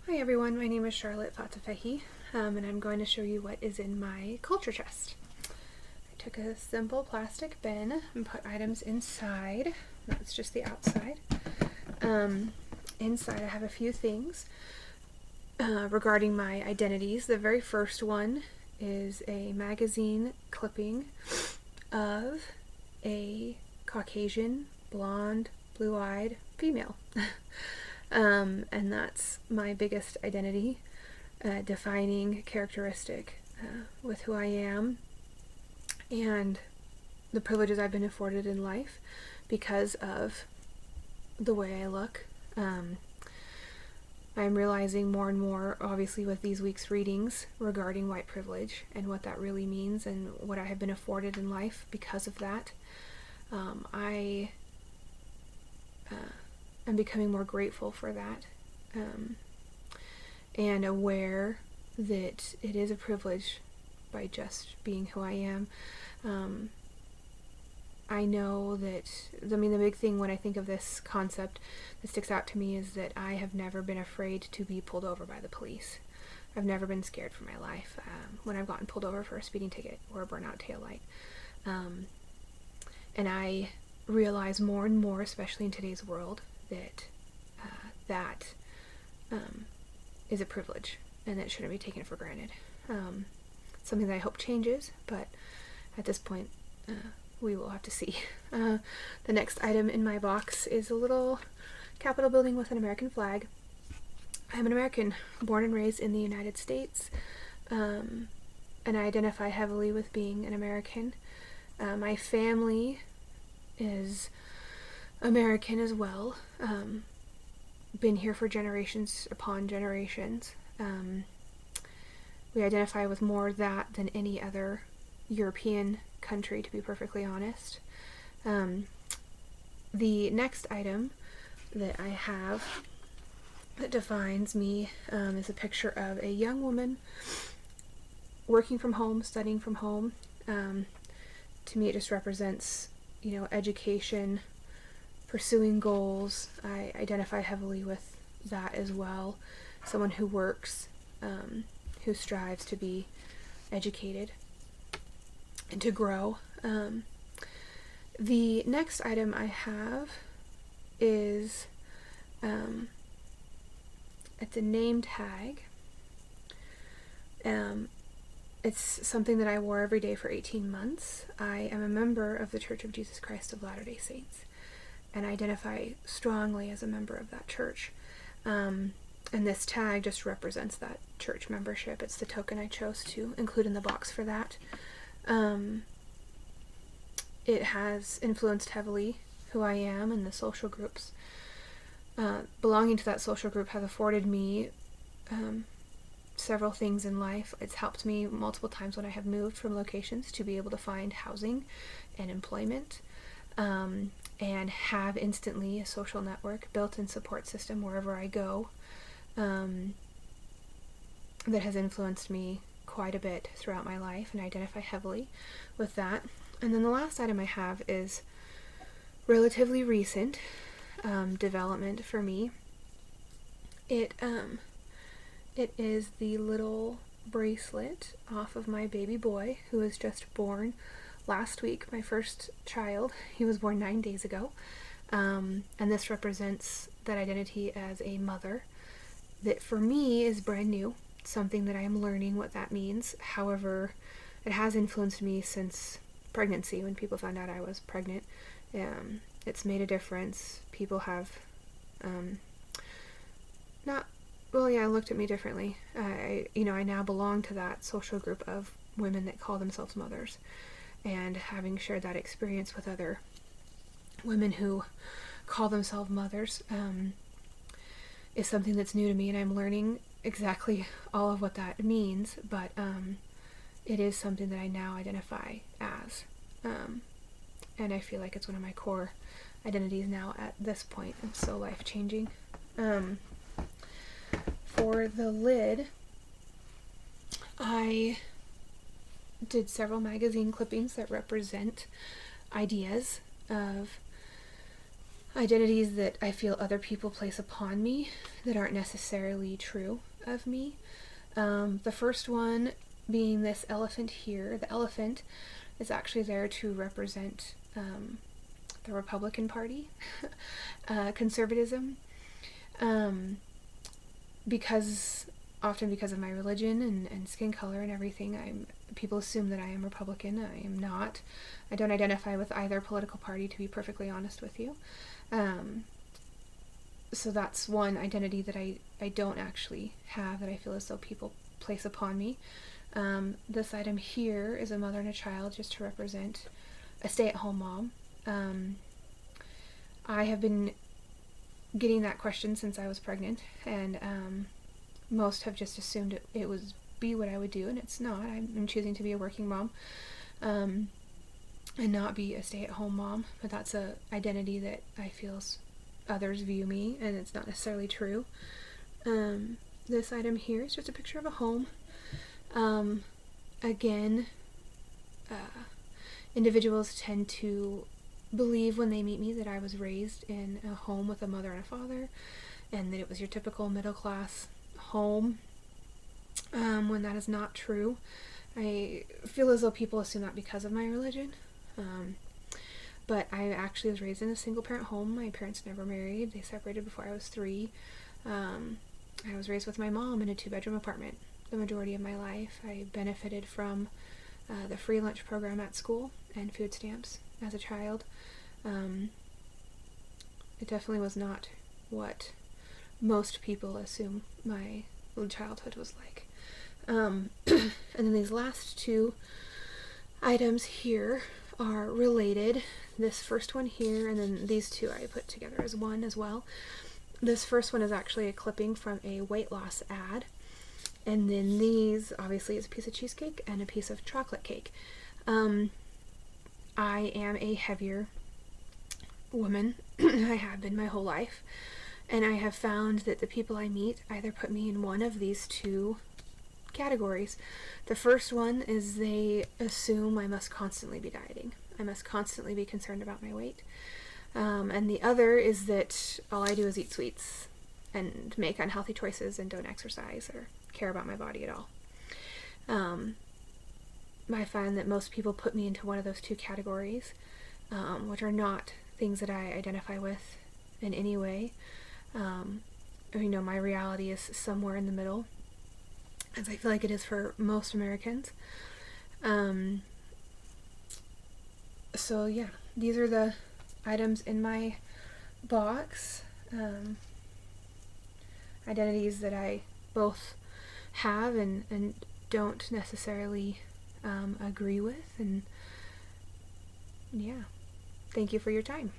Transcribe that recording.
Hi everyone, my name is Charlotte Fatafehi, and I'm going to show you what is in my culture chest. I took a simple plastic bin and put items inside. That's just the outside. Inside I have a few things regarding my identities. The very first one is a magazine clipping of a Caucasian, blonde, blue-eyed female. And that's my biggest identity, defining characteristic with who I am and the privileges I've been afforded in life because of the way I look. I'm realizing more and more, obviously, with these week's readings regarding white privilege and what that really means and what I have been afforded in life because of that. I'm becoming more grateful for that, and aware that it is a privilege by just being who I am. I know that, the big thing when I think of this concept that sticks out to me is that I have never been afraid to be pulled over by the police. I've never been scared for my life when I've gotten pulled over for a speeding ticket or a burnout taillight. And I realize more and more, especially in today's world, that is a privilege and that shouldn't be taken for granted. Something that I hope changes, but at this point we will have to see. The next item in my box is a little Capitol building with an American flag. I'm an American, born and raised in the United States, and I identify heavily with being an American. My family is American as well. Been here for generations upon generations. We identify with more that than any other European country, to be perfectly honest. The next item that I have that defines me is a picture of a young woman working from home, studying from home. To me, it just represents, education, pursuing goals. I identify heavily with that as well. Someone who works, who strives to be educated and to grow. The next item I have is it's a name tag. It's something that I wore every day for 18 months. I am a member of the Church of Jesus Christ of Latter-day Saints, and I identify strongly as a member of that church. And this tag just represents that church membership. It's the token I chose to include in the box for that. It has influenced heavily who I am and the social groups. Belonging to that social group has afforded me several things in life. It's helped me multiple times when I have moved from locations to be able to find housing and employment, and have instantly a social network, built-in support system wherever I go, that has influenced me quite a bit throughout my life, and I identify heavily with that. And then the last item I have is relatively recent development for me. It is the little bracelet off of my baby boy, who was just born last week, my first child. He was born 9 days ago. And this represents that identity as a mother that for me is brand new, something that I am learning what that means. However, it has influenced me since pregnancy. When people found out I was pregnant, it's made a difference. People have looked at me differently. I now belong to that social group of women that call themselves mothers, and having shared that experience with other women who call themselves mothers is something that's new to me, and I'm learning exactly all of what that means, but it is something that I now identify as, and I feel like it's one of my core identities now at this point. It's so life-changing. For the lid, I did several magazine clippings that represent ideas of identities that I feel other people place upon me that aren't necessarily true of me. The first one being this elephant here. The elephant is actually there to represent the Republican Party, conservatism, because of my religion and skin color and everything, people assume that I am Republican. I am not. I don't identify with either political party, to be perfectly honest with you. So that's one identity that I don't actually have, that I feel as though people place upon me. This item here is a mother and a child, just to represent a stay-at-home mom. I have been getting that question since I was pregnant, and most have just assumed it would be what I would do, and it's not. I'm choosing to be a working mom, and not be a stay-at-home mom, but that's a identity that I feel others view me, and it's not necessarily true. This item here is just a picture of a home. Again, individuals tend to believe when they meet me that I was raised in a home with a mother and a father, and that it was your typical middle-class home, when that is not true. I feel as though people assume that because of my religion, but I actually was raised in a single-parent home. My parents never married. They separated before I was 3. I was raised with my mom in a 2-bedroom apartment the majority of my life. I benefited from the free lunch program at school and food stamps as a child. It definitely was not what most people assume my childhood was like. And then these last 2 items here are related. This first one here, and then these 2 I put together as one as well. This first one is actually a clipping from a weight loss ad. And then these, obviously, is a piece of cheesecake and a piece of chocolate cake. I am a heavier woman. I have been my whole life. And I have found that the people I meet either put me in one of these 2 categories. The first one is they assume I must constantly be dieting. I must constantly be concerned about my weight. And the other is that all I do is eat sweets and make unhealthy choices and don't exercise or care about my body at all. I find that most people put me into one of those 2 categories, which are not things that I identify with in any way. My reality is somewhere in the middle, as I feel like it is for most Americans. So yeah, these are the items in my box. Identities that I both have and don't necessarily agree with, and yeah, thank you for your time.